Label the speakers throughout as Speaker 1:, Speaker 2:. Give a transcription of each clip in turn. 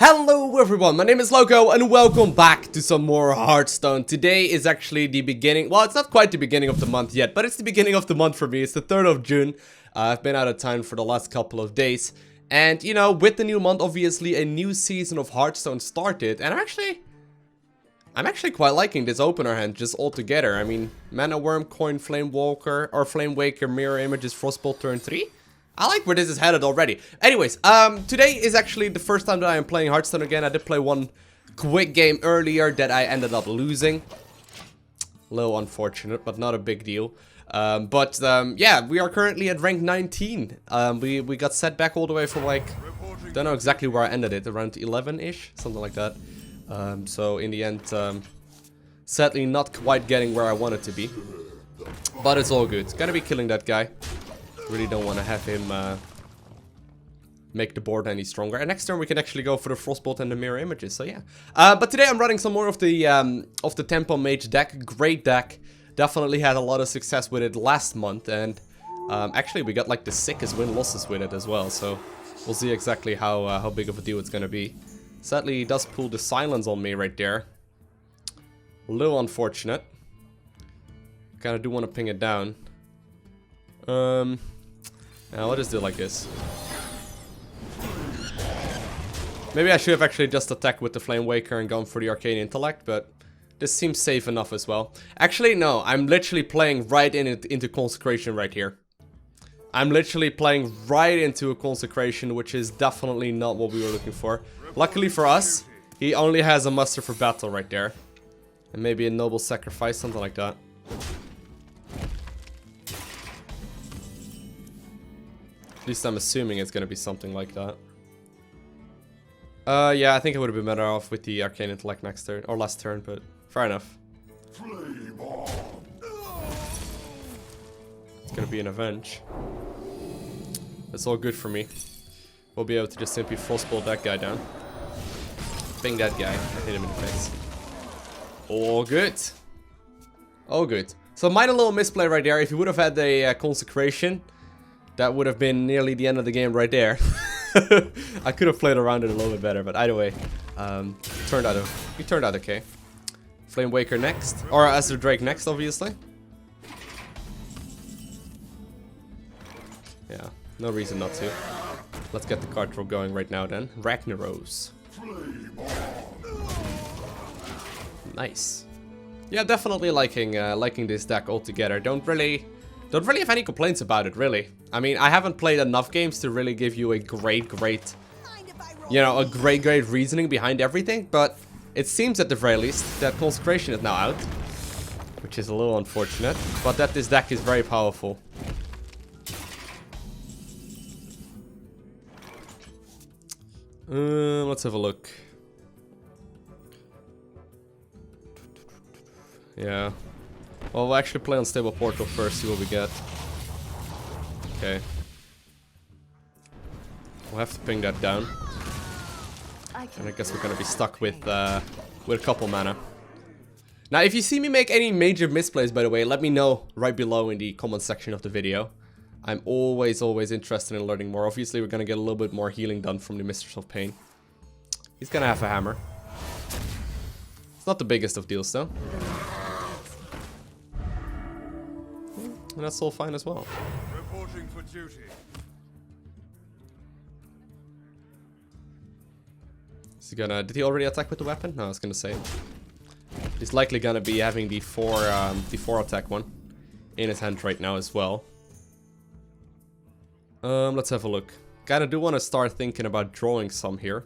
Speaker 1: Hello everyone, my name is Lowko and welcome back to some more Hearthstone. Today is actually the beginning, well it's not quite the beginning of the month yet, but it's the beginning of the month for me. It's the 3rd of June. I've been out of town for the last couple of days. And you know, with the new month obviously a new season of Hearthstone started. And I'm actually quite liking this opener hand just altogether. I mean, Mana Wyrm, Coin, Flamewaker, or Flamewaker, Mirror Images, Frostbolt turn 3. I like where this is headed already. Anyways, today is actually the first time that I am playing Hearthstone again. I did play one quick game earlier that I ended up losing. A little unfortunate, but not a big deal. Yeah, we are currently at rank 19. We got set back all the way from like, don't know exactly where I ended it, around 11-ish, something like that. So in the end, sadly not quite getting where I wanted to be. But it's all good. Gotta be killing that guy. Really don't want to have him make the board any stronger. And next turn we can actually go for the Frostbolt and the Mirror Images, so yeah. But today I'm running some more of the Tempo Mage deck. Great deck. Definitely had a lot of success with it last month. And actually we got like the sickest win-losses with it as well. So we'll see exactly how big of a deal it's going to be. Sadly he does pull the silence on me right there. A little unfortunate. Kinda do want to ping it down. Now I'll just do it like this. Maybe I should have actually just attacked with the Flamewaker and gone for the Arcane Intellect, but this seems safe enough as well. Actually, no, I'm literally playing right into Consecration right here. I'm literally playing right into a Consecration, which is definitely not what we were looking for. Luckily for us, he only has a Muster for Battle right there. And maybe a Noble Sacrifice, something like that. At least I'm assuming it's gonna be something like that. Yeah, I think I would have been better off with the Arcane Intellect next turn, or last turn, but fair enough. It's gonna be an Avenge. That's all good for me. We'll be able to just simply Frostbolt that guy down. Bing that guy, I hit him in the face. All good. All good. So minor little misplay right there. If you would have had a Consecration, that would have been nearly the end of the game right there. I could have played around it a little bit better, but either way, he turned out okay. Flamewaker next, or Azure Drake next, obviously. Yeah, no reason not to. Let's get the card draw going right now then. Ragnaros. Nice. Yeah, definitely liking this deck altogether. Don't really have any complaints about it, really. I mean, I haven't played enough games to really give you a great, you know, a great reasoning behind everything, but it seems at the very least that Consecration is now out, which is a little unfortunate, but that this deck is very powerful. Let's have a look. Yeah. Well, we'll actually play Unstable Portal first, see what we get. Okay. We'll have to ping that down. And I guess we're gonna be stuck with a couple mana. Now, if you see me make any major misplays, by the way, let me know right below in the comment section of the video. I'm always interested in learning more. Obviously, we're gonna get a little bit more healing done from the Mistress of Pain. He's gonna have a hammer. It's not the biggest of deals, though. And that's all fine as well. Reporting for duty. Is he gonna... Did he already attack with the weapon? No, I was gonna say. He's likely gonna be having the 4 attack one in his hand right now as well. Let's have a look. Kinda do want to start thinking about drawing some here.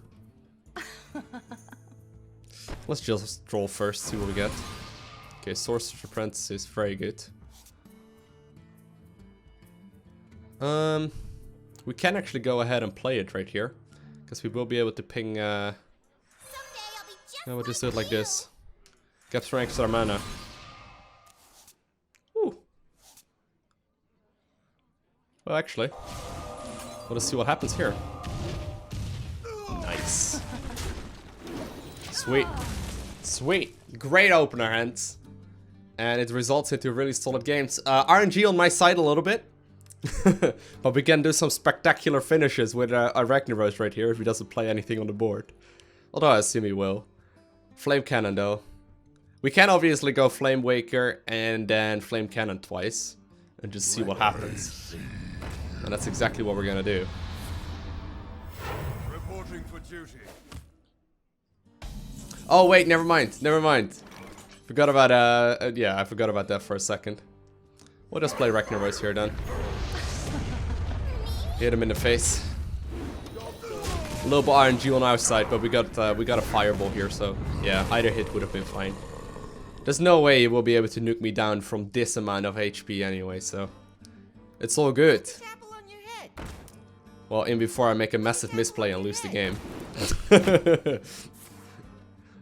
Speaker 1: Let's just draw first, see what we get. Okay, Sorcerer Apprentice is very good. We can actually go ahead and play it right here, because we will be able to ping, no, we'll just do it like this. Get some extra mana. Ooh. Well, actually, let's see what happens here. Nice. Sweet. Sweet. Great opener hands. And it results into really solid games. RNG on my side a little bit. But we can do some spectacular finishes with a Ragnaros right here if he doesn't play anything on the board. Although I assume he will. Flamecannon though. We can obviously go Flamewaker and then Flamecannon twice. And just see what happens. And that's exactly what we're gonna do.
Speaker 2: Reporting for duty.
Speaker 1: Oh wait, never mind. Never mind. Forgot about yeah, I forgot about that for a second. We'll just play Ragnaros here then. Hit him in the face. A little bit RNG on our side, but we got a fireball here, so yeah, either hit would have been fine. There's no way he will be able to nuke me down from this amount of HP anyway, so it's all good. Well, in before I make a massive misplay and lose the game.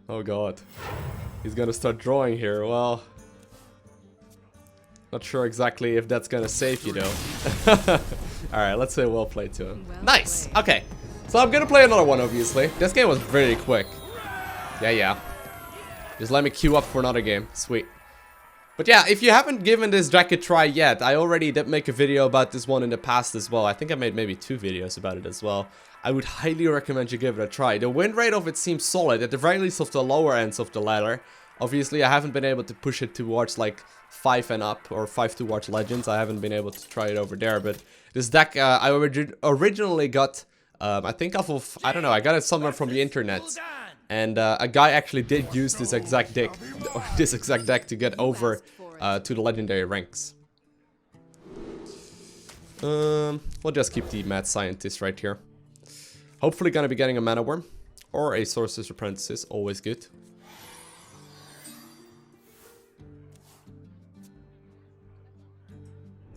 Speaker 1: Oh god. He's gonna start drawing here, well... Not sure exactly if that's gonna save you though. Alright, let's say well played to him. Nice! Okay. So I'm gonna play another one, obviously. This game was very quick. Yeah. Just let me queue up for another game. Sweet. But yeah, if you haven't given this Drake a try yet, I already did make a video about this one in the past as well. I think I made maybe 2 videos about it as well. I would highly recommend you give it a try. The win rate of it seems solid, at the very least of the lower ends of the ladder. Obviously, I haven't been able to push it towards like 5 and up, or 5 towards Legends. I haven't been able to try it over there, but this deck I originally got, I think off of, I don't know, I got it somewhere from the internet. And a guy actually did use this exact deck, to get over to the legendary ranks. We'll just keep the mad scientist right here. Hopefully gonna be getting a mana worm or a sorcerer's apprentice, always good.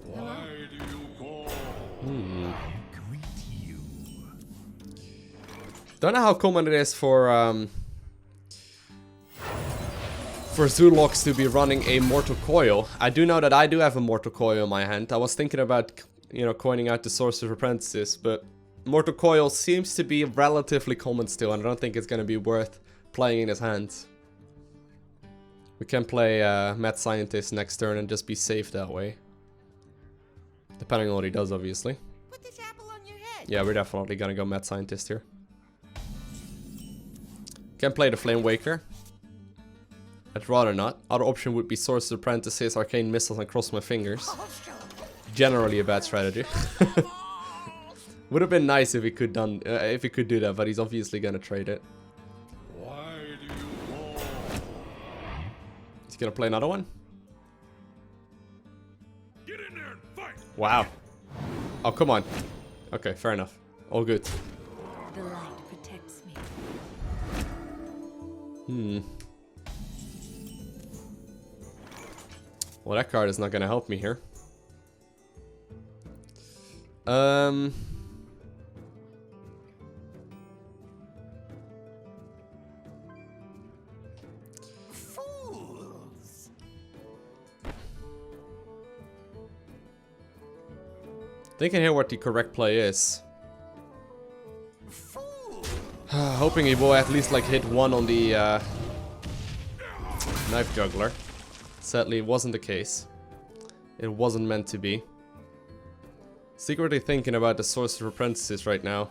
Speaker 2: Why do you call?
Speaker 1: Don't know how common it is for Zulocks to be running a Mortal Coil. I do know that I do have a Mortal Coil in my hand. I was thinking about, you know, coining out the Sorcerer's Apprentices, but Mortal Coil seems to be relatively common still, and I don't think it's going to be worth playing in his hands. We can play Mad Scientist next turn and just be safe that way. Depending on what he does, obviously.
Speaker 3: Put this apple on your head.
Speaker 1: Yeah, we're definitely going to go Mad Scientist here. Can play the Flamewaker. I'd rather not. Other option would be Sorcerer's Apprentices, Arcane Missiles, and cross my fingers. Generally a bad strategy. Would have been nice if he could do that, but he's obviously gonna trade it.
Speaker 2: Why do you call?
Speaker 1: He's gonna play another one?
Speaker 2: Get in there and fight.
Speaker 1: Wow. Oh, come on. Okay, fair enough. All good.
Speaker 3: The light protects me.
Speaker 1: Well, that card is not gonna help me here.
Speaker 3: Fools.
Speaker 1: Thinking here what the correct play is.
Speaker 3: Fools.
Speaker 1: Hoping he will at least like hit one on the knife juggler. Sadly, it wasn't the case. It wasn't meant to be. Secretly thinking about the Sorcerer Apprentices right now.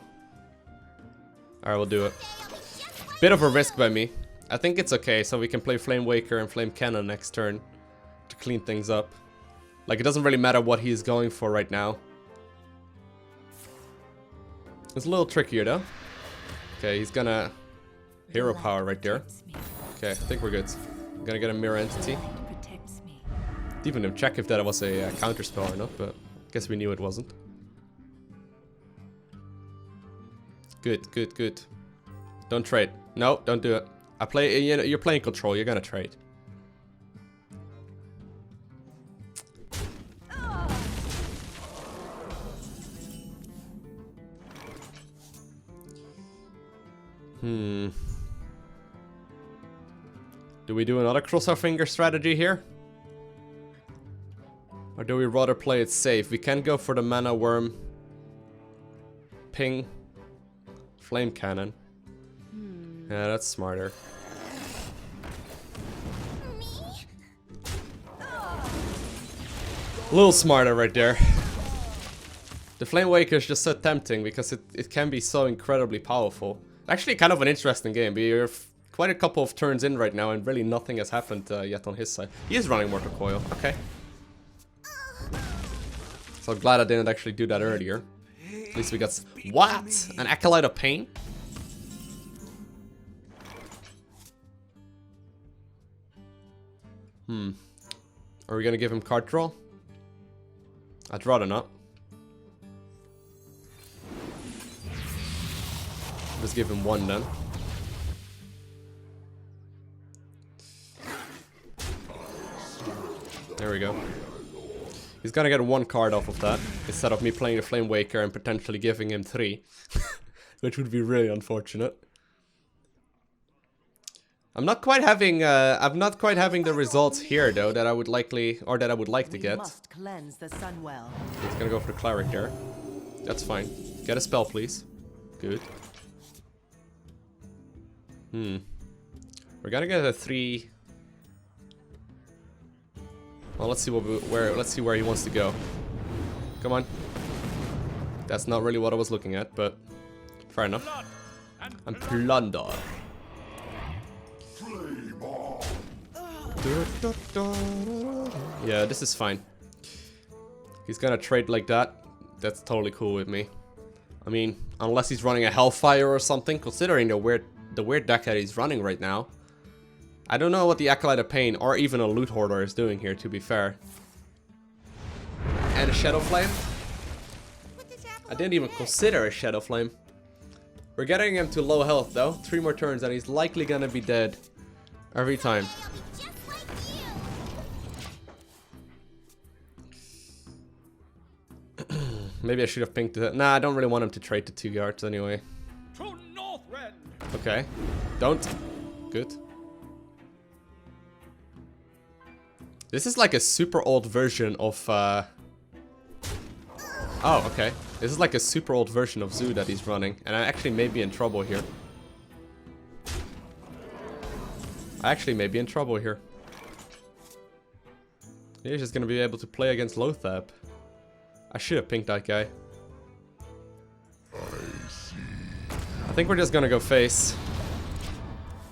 Speaker 1: Alright, we'll do it. Bit of a risk by me. I think it's okay, so we can play Flamewaker and Flamecannon next turn to clean things up. Like, it doesn't really matter what he's going for right now. It's a little trickier though. Okay, he's gonna hero power right there. Okay, I think we're good. I'm gonna get a mirror entity. Didn't even check if that was a counterspell or not, but I guess we knew it wasn't. Good, good, good. Don't trade. No, don't do it. I play. You know, you're playing control. You're gonna trade. Do we do another cross our finger strategy here? Or do we rather play it safe? We can go for the mana worm. Ping. Flamecannon. Yeah, that's smarter. A little smarter right there. The Flamewaker is just so tempting because it can be so incredibly powerful. Actually, kind of an interesting game. We're quite a couple of turns in right now, and really nothing has happened yet on his side. He is running Mortal Coil. Okay. So I'm glad I didn't actually do that earlier. At least we got... What? An Acolyte of Pain? Are we gonna give him card draw? I'd rather not. Just give him one then. There we go. He's gonna get one card off of that, instead of me playing the Flamewaker and potentially giving him 3. Which would be really unfortunate. I'm not quite having the results here though that I would like to get.
Speaker 3: Must cleanse the Sunwell.
Speaker 1: He's gonna go for the Cleric there. That's fine. Get a spell, please. Good. We're gonna get a 3. Well, let's see where he wants to go. Come on. That's not really what I was looking at, but fair enough. And plunder. Yeah, this is fine. He's gonna trade like that. That's totally cool with me. I mean, unless he's running a Hellfire or something, considering the weird deck that he's running right now. I don't know what the Acolyte of Pain or even a Loot Hoarder is doing here, to be fair. And a Shadow Flame? I didn't even consider a Shadow Flame. We're getting him to low health though. 3 more turns and he's likely gonna be dead. Every time. Maybe I should have pinked it. Nah, I don't really want him to trade to 2 guards anyway. Okay. Don't. Good. This is like a super old version of... Oh, okay. This is like a super old version of Zoo that he's running. And I actually may be in trouble here. He's just gonna be able to play against Loatheb. I should have pinked that guy. I think we're just gonna go face.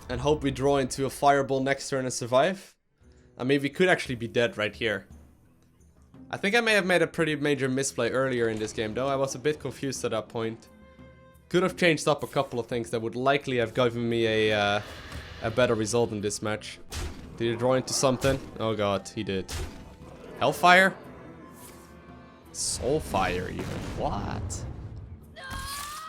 Speaker 1: And hope we draw into a Fireball next turn and survive. I mean, we could actually be dead right here. I think I may have made a pretty major misplay earlier in this game, though. I was a bit confused at that point. Could have changed up a couple of things that would likely have given me a better result in this match. Did he draw into something? Oh god, he did. Hellfire? Soulfire even. What?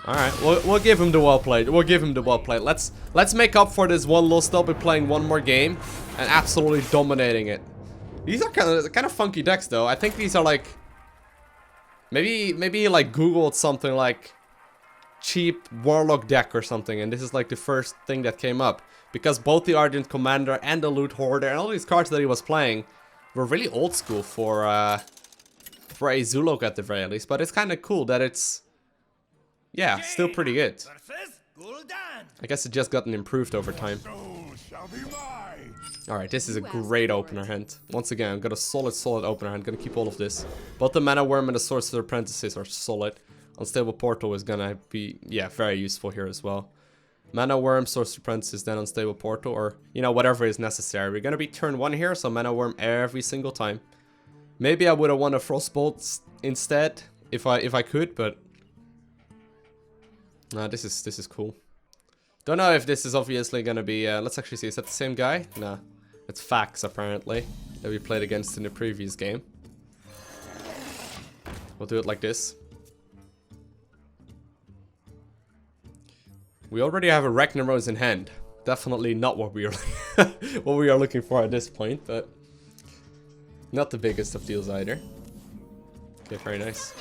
Speaker 1: Alright, we'll give him the well played. Let's make up for this one loss though by playing one more game and absolutely dominating it. These are kind of funky decks though. I think these are like maybe like Googled something like cheap Warlock deck or something, and this is like the first thing that came up because both the Ardent Commander and the Loot Hoarder and all these cards that he was playing were really old school for a Zulok at the very least. But it's kind of cool that it's still pretty good. I guess it just gotten improved over time. Alright, this is a great opener hand. Once again, I've got a solid opener hand. Gonna keep all of this. Both the Mana Wyrm and the Sorcerer Apprentices are solid. Unstable Portal is gonna be, very useful here as well. Mana Wyrm, Sorcerer Apprentices, then Unstable Portal, or, whatever is necessary. We're gonna be turn 1 here, so Mana Wyrm every single time. Maybe I would have won a Frostbolt instead, if I could, but... Nah, this is cool. Don't know if this is obviously gonna be, let's actually see, is that the same guy? Nah, it's Fax apparently, that we played against in the previous game. We'll do it like this. We already have a Ragnaros in hand. Definitely not what we are what we are looking for at this point, but not the biggest of deals either. Okay, very nice.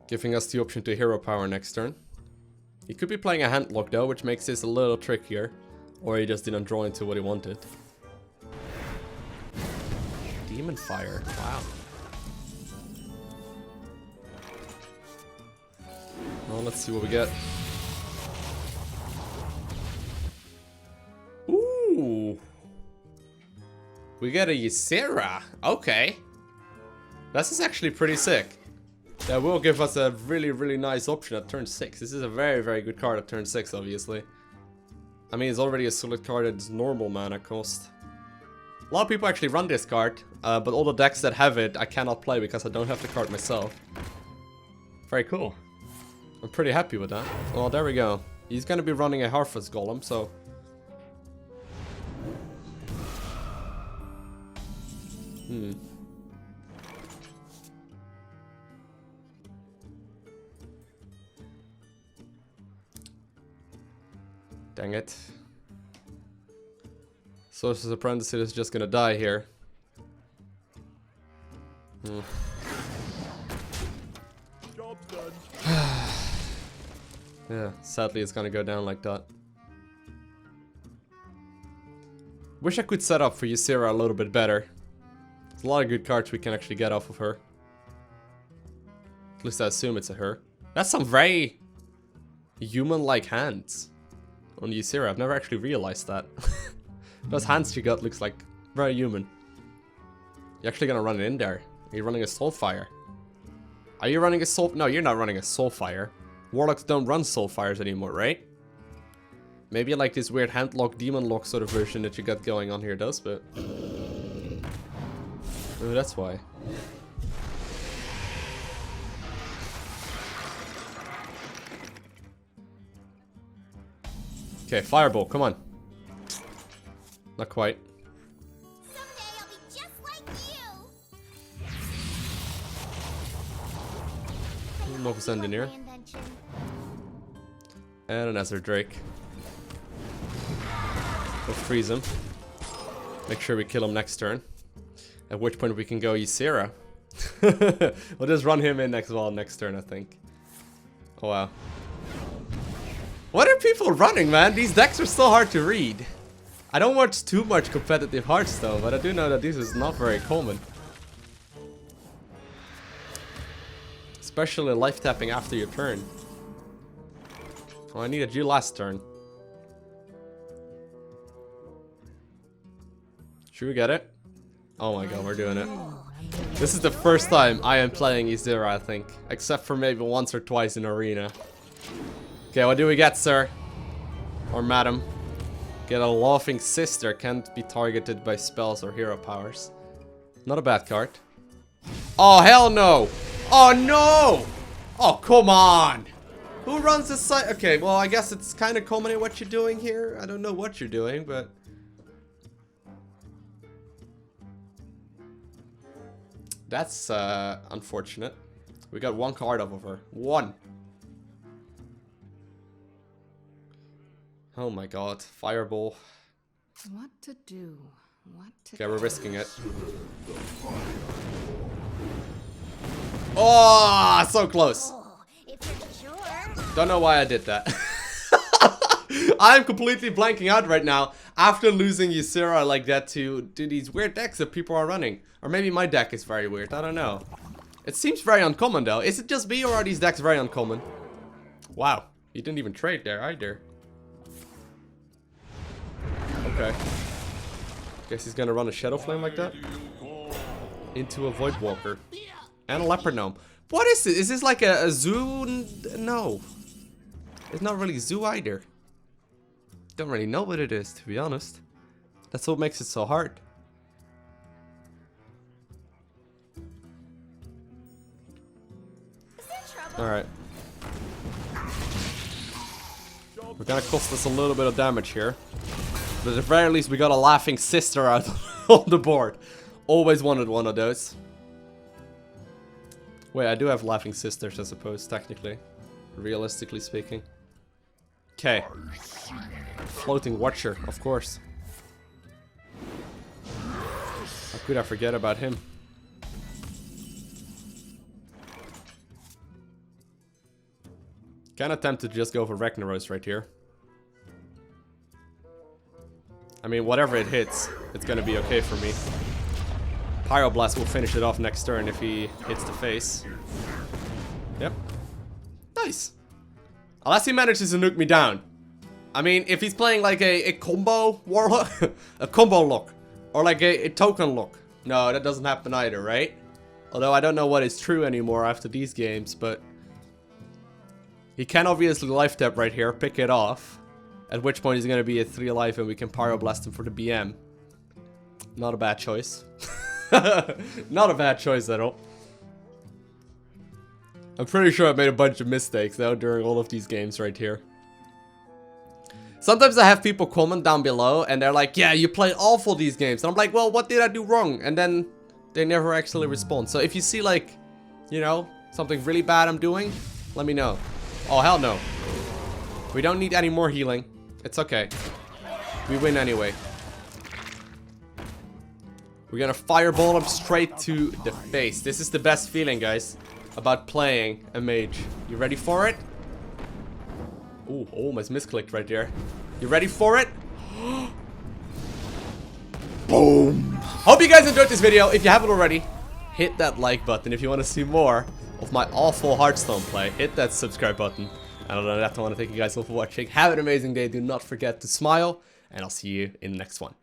Speaker 1: Giving us the option to hero power next turn. He could be playing a handlock though, which makes this a little trickier. Or he just didn't draw into what he wanted. Demon Fire, wow. Well, let's see what we get. Ooh. We get a Ysera. Okay. This is actually pretty sick. That will give us a really, really nice option at turn 6. This is a very, very good card at turn 6, obviously. I mean, it's already a solid card at its normal mana cost. A lot of people actually run this card, but all the decks that have it, I cannot play because I don't have the card myself. Very cool. I'm pretty happy with that. Oh, there we go. He's gonna be running a Harvest Golem, so... Dang it. Sorcerer's Apprentice is just gonna die here.
Speaker 2: Job done.
Speaker 1: Yeah, sadly it's gonna go down like that. Wish I could set up for Ysera a little bit better. There's a lot of good cards we can actually get off of her. At least I assume it's a her. That's some very human-like hands on Ysera. I've never actually realized that. Those hands she got looks like very human. You're actually gonna run it in there. Are you running a Soulfire? Are you running a Soul... No, you're not running a Soulfire. Warlocks don't run Soulfires anymore, right? Maybe like this weird Handlock, Demon Lock sort of version that you got going on here does, but... Oh, that's why. Okay, Fireball, come on. Not quite.
Speaker 4: Someday I'll be just like you.
Speaker 1: Novus Engineer.
Speaker 4: My invention.
Speaker 1: And an Azure Drake. We'll freeze him. Make sure we kill him next turn. At which point we can go Ysera. We'll just run him in next turn, I think. Oh wow. What are people running, man? These decks are so hard to read. I don't watch too much competitive Hearthstone, but I do know that this is not very common. Especially life tapping after your turn. Oh, I needed you last turn. Should we get it? Oh my god, we're doing it. This is the first time I am playing Ysera, I think. Except for maybe once or twice in Arena. Okay, what do we get, sir? Or madam? Get a Laughing Sister. Can't be targeted by spells or hero powers. Not a bad card. Oh, hell no! Oh, no! Oh, come on! Who runs this site? Okay, well, I guess it's kind of common in what you're doing here. I don't know what you're doing, but... That's, unfortunate. We got one card off of her. One! Oh my god. Fireball.
Speaker 3: What to do? What to
Speaker 1: Okay, we're risking it. Oh, so close.
Speaker 4: Oh, if you're sure.
Speaker 1: Don't know why I did that. I'm completely blanking out right now after losing Ysera like that to these weird decks that people are running. Or maybe my deck is very weird, I don't know. It seems very uncommon though. Is it just me or are these decks very uncommon? Wow, you didn't even trade there either. Okay. Guess he's gonna run a Shadow Flame like that. Into a Voidwalker. And a Leopard Gnome. What is this? Is this like a zoo? No. It's not really zoo either. Don't really know what it is, to be honest. That's what makes it so hard.
Speaker 4: Is there trouble?
Speaker 1: Alright. We're gonna cost us a little bit of damage here. But at the very least we got a Laughing Sister out on the board. Always wanted one of those. Wait, I do have Laughing Sisters, I suppose, technically. Realistically speaking. Okay. Floating Watcher, of course. How could I forget about him? Kinda tempted to just go for Ragnaros right here. I mean, whatever it hits, it's gonna be okay for me. Pyroblast will finish it off next turn if he hits the face. Yep. Nice. Unless he manages to nuke me down. I mean, if he's playing like a combo warlock, a combo lock, Or like a token lock. No, that doesn't happen either, right? Although I don't know what is true anymore after these games, but... He can obviously life tap right here, pick it off. At which point he's gonna be at 3 life and we can Pyroblast him for the BM. Not a bad choice. Not a bad choice at all. I'm pretty sure I made a bunch of mistakes though during all of these games right here. Sometimes I have people comment down below and they're like, yeah, you played awful these games. And I'm like, well, what did I do wrong? And then they never actually respond. So if you see like, you know, something really bad I'm doing, let me know. Oh, hell no. We don't need any more healing. It's okay. We win anyway. We're gonna fireball him straight to the face. This is the best feeling, guys, about playing a mage. You ready for it? Ooh, almost misclicked right there. You ready for it? Boom! Hope you guys enjoyed this video. If you haven't already, hit that like button. If you want to see more of my awful Hearthstone play, hit that subscribe button. And other than that, I want to thank you guys all for watching. Have an amazing day. Do not forget to smile, and I'll see you in the next one.